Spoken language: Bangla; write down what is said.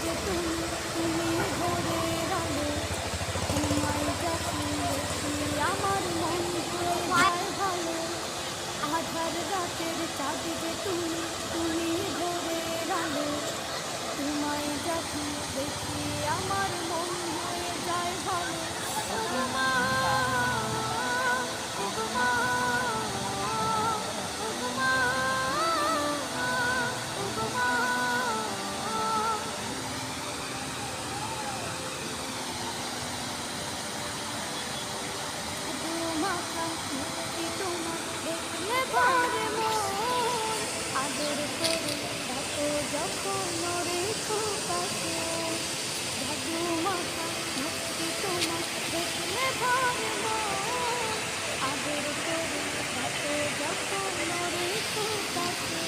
যে তুমি তুমি ভোরের আলো তোমায় যখন দেখি আমার মন হয়ে যায় ভালো আধার রাতের চাঁদ যে তুমি তুমি ভোরের আলো তোমায় যখন দেখি আমার মন হয়ে যায় ভালো ওগো মা ওগো মা ওগো মা ওগো মা মাথা মুক্তি তোমার দেখলে ভরে মন আদর করে ডাকো যখন রেখো পাশে জাদু মাথা মুক্তি তোমার দেখলে ভরে মন আদর করে ডাকো যখন রেখো পাশে